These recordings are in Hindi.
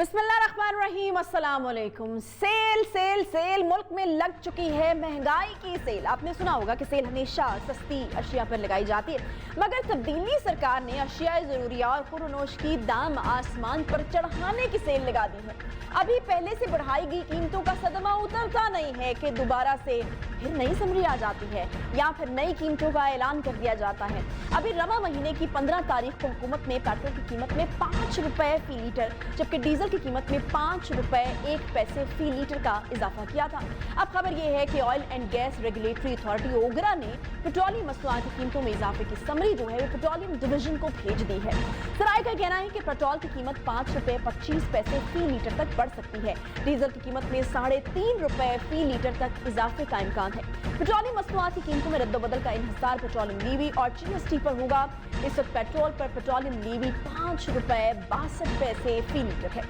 बिस्मिल्लाहिर्रहमानिर्रहीम, अस्सलाम वालेकुम। सेल सेल सेल मुल्क में लग चुकी है महंगाई की सेल। आपने सुना होगा कि सेल हमेशा सस्ती अशिया पर लगाई जाती है, मगर तब्दीली सरकार ने अशिया ज़रूरिया और खुरनोश की दाम आसमान पर चढ़ाने की सेल लगा दी है। अभी पहले से बढ़ाई गई कीमतों का सदमा उतरता नहीं है कि दोबारा से फिर नई समरी आ जाती है या फिर नई कीमतों का ऐलान कर दिया जाता है। अभी रवा महीने की 15 तारीख को हुकूमत ने पेट्रोल की कीमत में 5 रुपए फी लीटर जबकि डीजल की कीमत में 5 रुपए 1 पैसे फी लीटर का इजाफा किया था। अब खबर यह है कि oil and gas regulatory authority OGRA ने पेट्रोलियम मसनूआत की कीमतों में इजाफे की समरी जो है वो पेट्रोलियम डिवीजन को भेज दी है। सराय का कहना है कि पेट्रोल की कीमत 5 रुपए 25 पैसे फी लीटर तक बढ़ सकती है। डीजल की कीमत में 3.5 रुपए फी लीटर तक इजाफे का इम्कान है। पेट्रोलियम मसनूआत की कीमतों में रद्दोबदल का इन्हिसार पेट्रोलियम लीवी और जीएसटी पर होगा। इस वक्त पेट्रोल पर पेट्रोलियम लीवी 5 रुपए 62 पैसे फी लीटर है।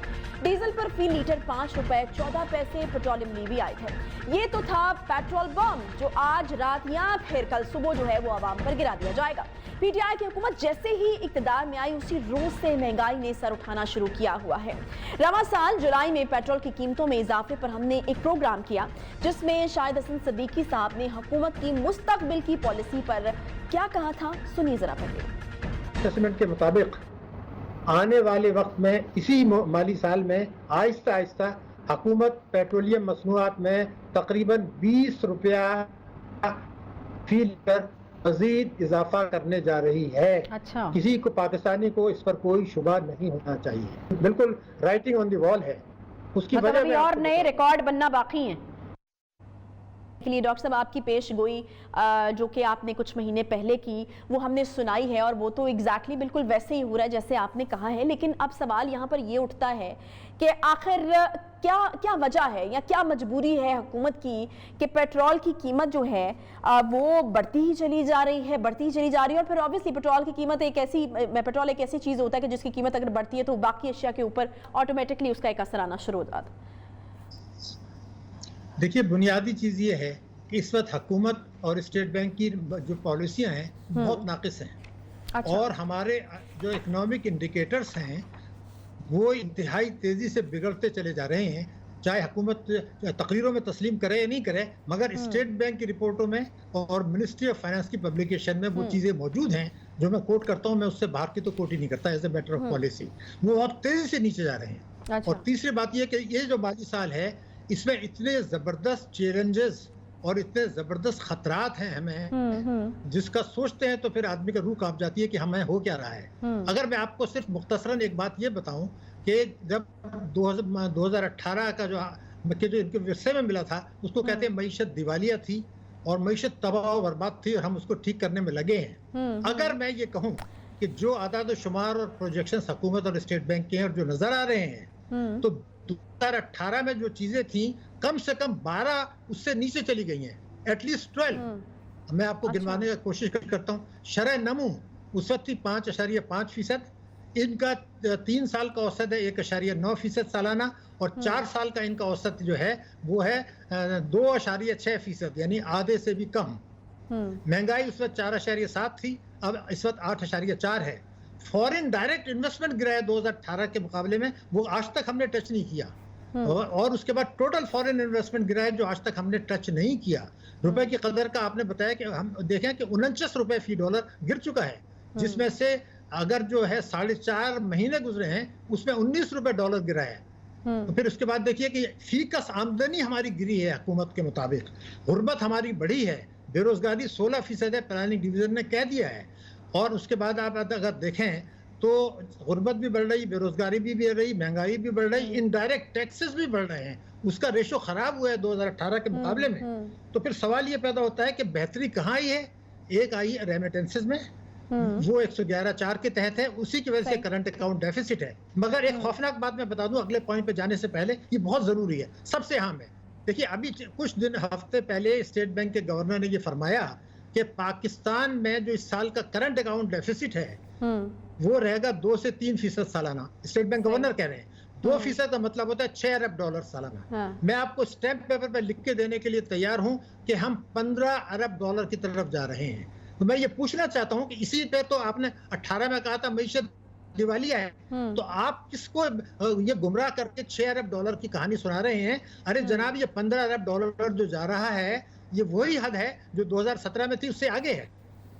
डीजल पर फी लीटर 5 रुपए 14 पैसे पेट्रोलियम लीवी आए थे। ये तो था पेट्रोल बम जो आज रात या फिर कल सुबह जो है वो आवाम पर गिरा दिया जाएगा। पीटीआई की हुकूमत जैसे ही इक्तदार में आई उसी रोज से महंगाई ने सर उठाना शुरू किया हुआ है। रवा साल जुलाई में पेट्रोल की कीमतों में इजाफे पर हमने एक प्रोग्राम किया जिसमें शाहिद हसन सिद्दीकी साहब ने हुकूमत की मुस्तकबिल की पॉलिसी पर क्या कहा था, सुनिए जरा पहले। असेसमेंट के मुताबिक आने वाले वक्त में इसी माली साल में आहिस्ता आहिस्ता हुकूमत पेट्रोलियम मसनूआत में तकरीबन 20 रुपया फी लीटर मजीद इजाफा करने जा रही है। अच्छा। किसी को पाकिस्तानी को इस पर कोई शुबा नहीं होना चाहिए। बिल्कुल राइटिंग ऑन द वॉल है। उसकी मतलब वजह अभी और नए रिकॉर्ड बनना बाकी हैं के लिए डॉक्टर साहब आपकी पेश गोई जो कि आपने कुछ महीने पहले की वो हमने सुनाई है और वो तो एग्जैक्टली बिल्कुल वैसे ही हो रहा है जैसे आपने कहा है। लेकिन अब सवाल यहाँ पर ये उठता है कि आखिर क्या वजह है या क्या मजबूरी है हुकूमत की कि पेट्रोल की कीमत जो है वो बढ़ती ही चली जा रही है और फिर ऑब्वियसली पेट्रोल की कीमत पेट्रोल एक ऐसी चीज़ होता है कि जिसकी कीमत अगर बढ़ती है तो बाकी अशिया के ऊपर ऑटोमेटिकली उसका एक असर आना शुरू हो जाता है। देखिए, बुनियादी चीज़ ये है कि इस वक्त हुकूमत और स्टेट बैंक की जो पॉलिसियां हैं बहुत नाकिस हैं। अच्छा। और हमारे जो इकोनॉमिक इंडिकेटर्स हैं वो इंतहाई तेज़ी से बिगड़ते चले जा रहे हैं, चाहे हुकूमत तकरीरों में तस्लीम करे या नहीं करे, मगर स्टेट बैंक की रिपोर्टों में और मिनिस्ट्री ऑफ फाइनेंस की पब्लिकेशन में वो चीज़ें मौजूद हैं जो मैं कोट करता हूँ। मैं उससे बाहर की तो कोट ही नहीं करता as a matter of policy. वो बहुत तेज़ी से नीचे जा रहे हैं। अच्छा। और तीसरी बात यह कि ये जो माली साल है इसमें इतने ज़बरदस्त चैलेंजेस और इतने ज़बरदस्त खतरात हैं हमें, जिसका सोचते हैं तो फिर आदमी का रूह कांप जाती है कि हमें हो क्या रहा है। अगर मैं आपको सिर्फ मुख्तसरन एक बात ये बताऊं कि जब 2018 का जो इनके विरसे में मिला था उसको कहते हैं मईशत दिवालिया थी और मईशत तबाह व बर्बाद थी और हम उसको ठीक करने में लगे हैं। अगर मैं ये कहूँ कि जो आदाद शुमार और प्रोजेक्शन हुकूमत और स्टेट बैंक के हैं और जो नज़र आ रहे हैं तो 2018 में जो चीजें थी कम से कम 12 उससे नीचे चली गई हैं, एटलीस्ट 12। मैं आपको गिनवाने की कोशिश करता हूँ। शरह नमू उस वक्त थी 5.5%। इनका 3 साल का औसत है 1.9% सालाना और 4 साल का इनका औसत जो है वो है 2.6%, यानी आधे से भी कम। महंगाई उस वक्त 4.7 थी, अब इस वक्त 8.4 है। फॉरेन डायरेक्ट इन्वेस्टमेंट गिरा है 2018 के मुकाबले में, वो आज तक हमने टच नहीं किया। और उसके बाद टोटल फॉरेन इन्वेस्टमेंट गिरा है जो आज तक हमने टच नहीं किया। रुपए की कदर का आपने बताया कि हम देखें कि 49 रुपए फी डॉलर गिर चुका है, जिसमें से अगर जो है 4.5 महीने गुजरे हैं उसमें 19 रुपए डॉलर गिरा है। तो फिर उसके बाद देखिए कि फीकस आमदनी हमारी गिरी है हुकूमत के मुताबिक, गुर्बत हमारी बढ़ी है, बेरोजगारी 16% है, प्लानिंग डिवीजन ने कह दिया है। और उसके बाद आप अगर देखें तो गुर्बत भी बढ़ रही, बेरोजगारी भी बढ़ रही, महंगाई भी बढ़ रही, इनडायरेक्ट टैक्सेस भी बढ़ रहे हैं, उसका रेशो खराब हुआ है 2018 के मुकाबले में। तो फिर सवाल ये पैदा होता है कि बेहतरी कहाँ आई है। एक आई है रेमिटेंसेस में, वो 111.4 के तहत है, उसी की वजह से करंट अकाउंट डेफिसिट है। मगर एक खौफनाक बात मैं बता दूं अगले पॉइंट पे जाने से पहले, ये बहुत जरूरी है, सबसे अहम है। देखिए, अभी कुछ हफ्ते पहले स्टेट बैंक के गवर्नर ने ये फरमाया कि पाकिस्तान में जो इस साल का करंट अकाउंट डेफिसिट है वो रहेगा 2 से 3% सालाना। स्टेट बैंक गवर्नर कह रहे हैं 2% का मतलब होता है 6 अरब डॉलर सालाना। मैं आपको स्टैम्प पेपर पे लिख के देने के लिए तैयार हूं कि हम 15 अरब डॉलर की तरफ जा रहे हैं। तो मैं ये पूछना चाहता हूं कि इसी पे तो आपने 18 में कहा था मईशत दिवालिया है। तो आप किसको ये गुमराह करके 6 अरब डॉलर की कहानी सुना रहे हैं? अरे जनाब, ये 15 अरब डॉलर जो जा रहा है, ये वही हद है जो 2017 में थी, उससे आगे है,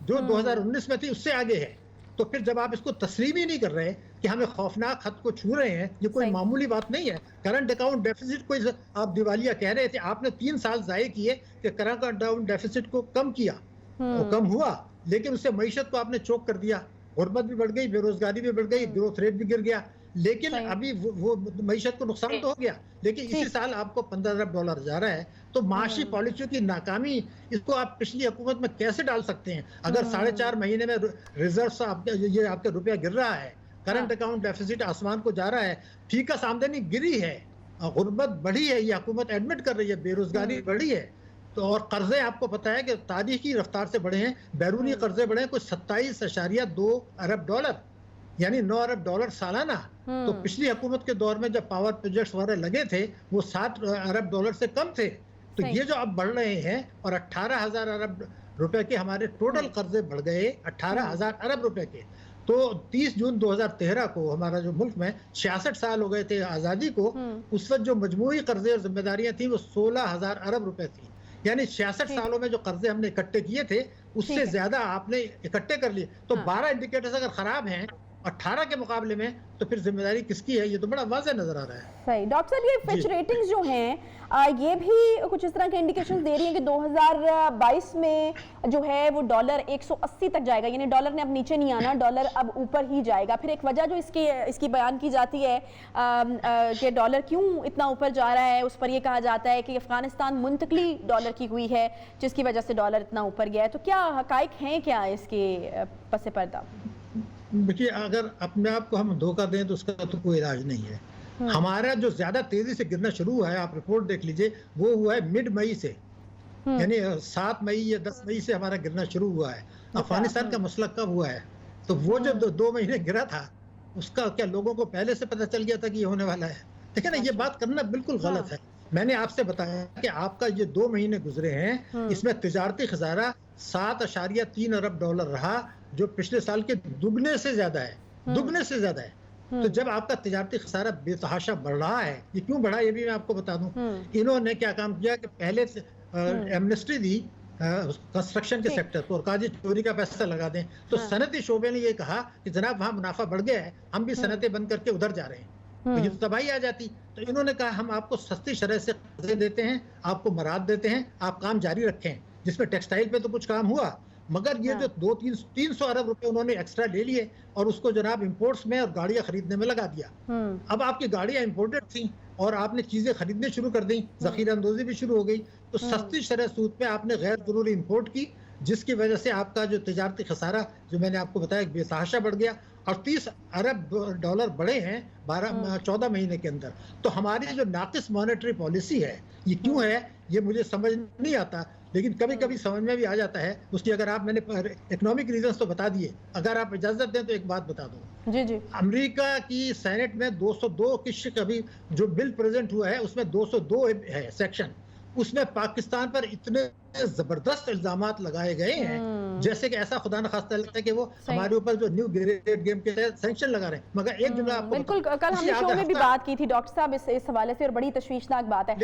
जो 2019 में थी उससे आगे है। तो फिर जब आप इसको तस्लीम ही नहीं कर रहे कि हमें खौफनाक हद को छू रहे हैं, ये कोई मामूली बात नहीं है। करंट अकाउंट डेफिसिट को आप दिवालिया कह रहे थे, आपने 3 साल जाये किए कि करंट अकाउंट डेफिसिट को कम किया, वो कम हुआ, लेकिन उससे मईशत को आपने चोक कर दिया, गुर्बत भी बढ़ गई, बेरोजगारी भी बढ़ गई, ग्रोथ रेट भी गिर गया। लेकिन अभी वो मईशत को नुकसान तो हो गया, लेकिन इसी साल आपको 15 अरब डॉलर जा रहा है। तो माशी पॉलिसियों की नाकामी, इसको आप पिछली हुकूमत में कैसे डाल सकते हैं? अगर 4.5 महीने में रिजर्व आपके रुपया गिर रहा है, करंट अकाउंट डेफिसिट आसमान को जा रहा है, फीकस आमदनी गिरी है, गुर्बत बढ़ी है, ये हुकूमत एडमिट कर रही है, बेरोजगारी बढ़ी है, तो और कर्जे आपको पता है कि तारीखी रफ्तार से बढ़े हैं, बैरूनी कर्जे बढ़े हैं कुछ 27.2 अरब डॉलर, यानी 9 अरब डॉलर सालाना। तो पिछली हुकूमत के दौर में जब पावर प्रोजेक्ट्स वगैरह लगे थे, वो 7 अरब डॉलर से कम थे। तो ये जो अब बढ़ रहे हैं, और 18,000 अरब रुपए के हमारे टोटल कर्जे बढ़ गए, 18,000 अरब रुपए के। तो 30 जून 2013 को हमारा जो मुल्क में 66 साल हो गए थे आज़ादी को, उस वक्त जो मजमूई कर्जे और जिम्मेदारियां थी वो 16,000 अरब रुपए थी। यानी 66 सालों में जो कर्जे हमने इकट्ठे किए थे, उससे ज्यादा आपने इकट्ठे कर लिए। तो 12 इंडिकेटर्स अगर खराब हैं 18 के मुकाबले में, तो फिर जिम्मेदारी किसकी है? ये तो बड़ा वाज़ेह नजर आ रहा है। सही। डॉक्टर साहब, ये फिच रेटिंग्स जो हैं, ये भी कुछ इस तरह के इंडिकेशंस दे रही हैं कि 2022 में जो है वो डॉलर 180 तक जाएगा, यानी डॉलर ने अब नीचे नहीं आना, डॉलर अब ऊपर ही जाएगा। फिर एक वजह जो इसकी बयान की जाती है कि डॉलर क्यों इतना ऊपर जा रहा है, उस पर ये कहा जाता है कि अफगानिस्तान मुंतकली डॉलर की हुई है, जिसकी वजह से डॉलर इतना ऊपर गया है। तो क्या हकाइक हैं क्या इसके पस पर्दा? देखिए, अगर अपने आप को हम धोखा दें तो उसका तो कोई इलाज नहीं है। हमारा जो ज्यादा तेजी से गिरना शुरू हुआ है, आप रिपोर्ट देख लीजिए, वो हुआ है मिड मई से, यानी 7 मई या 10 मई से हमारा गिरना शुरू हुआ है। अफगानिस्तान का मसला कब हुआ है? तो वो जब 2 महीने गिरा था, उसका क्या लोगों को पहले से पता चल गया था कि ये होने वाला है? देखिए ना, ये बात करना बिल्कुल गलत है। मैंने आपसे बताया कि आपका ये 2 महीने गुजरे हैं, इसमें तिजारती खजाना 7.3 अरब डॉलर रहा, जो पिछले साल के दुगने से ज्यादा है, दुगने से ज्यादा है। तो जब आपका तिजारती खसारा बेतहाशा बढ़ रहा है, ये क्यों बढ़ा ये भी मैं आपको बता दूं। इन्होंने क्या काम किया कि पहले एमनेस्टी दी कंस्ट्रक्शन के सेक्टर को, और कहा जी चोरी का पैसा लगा दें। तो सनती शोबे ने ये कहा कि जनाब वहाँ मुनाफा बढ़ गया है, हम भी सनतें बंद करके उधर जा रहे हैं, तो ये तो तबाही आ जाती। तो इन्होंने कहा हम आपको सस्ती शरह से कर्जे देते हैं, आपको मराद देते हैं, आप काम जारी रखें। जिसमें टेक्सटाइल पे तो कुछ काम हुआ, मगर ये जो 200-300 अरब रुपए उन्होंने एक्स्ट्रा ले लिए और उसको जनाब इंपोर्ट्स में और गाड़ियां खरीदने में लगा दिया। अब आपकी गाड़ियां इंपोर्टेड थी और आपने चीजें खरीदने शुरू कर दी, जखीरा अंदोजी भी शुरू हो गई, तो सस्ती शरह सूद पे आपने गैर जरूरी इंपोर्ट की, जिसकी वजह से आपका जो तिजारती खसारा जो मैंने आपको बताया बेतहाशा बढ़ गया, और 30 अरब डॉलर बढ़े हैं 14 महीने के अंदर। तो हमारी जो नाकिस मॉनेटरी पॉलिसी है, ये क्यों है ये मुझे समझ नहीं आता, लेकिन कभी कभी समझ में भी आ जाता है उसकी। अगर आप, मैंने इकोनॉमिक रीजंस तो बता दिए, अगर आप इजाजत दें तो एक बात बता दूं। जी जी। अमेरिका की सेनेट में 202 की कभी जो बिल प्रेजेंट हुआ है, उसमें 202 है सेक्शन, उसमें पाकिस्तान पर इतने जबरदस्त इल्जामात लगाए गए हैं, जैसे कि ऐसा खुदा न खास्ता लगता है कि वो हमारे ऊपर जो न्यू ग्रेड गेम के तहत सैंक्शन लगा रहे हैं। मगर एक जुमला आपको बिल्कुल, कल हमने शो में भी बात की थी डॉक्टर साहब इस हवाले से, और बड़ी तशवीशनाक बात है।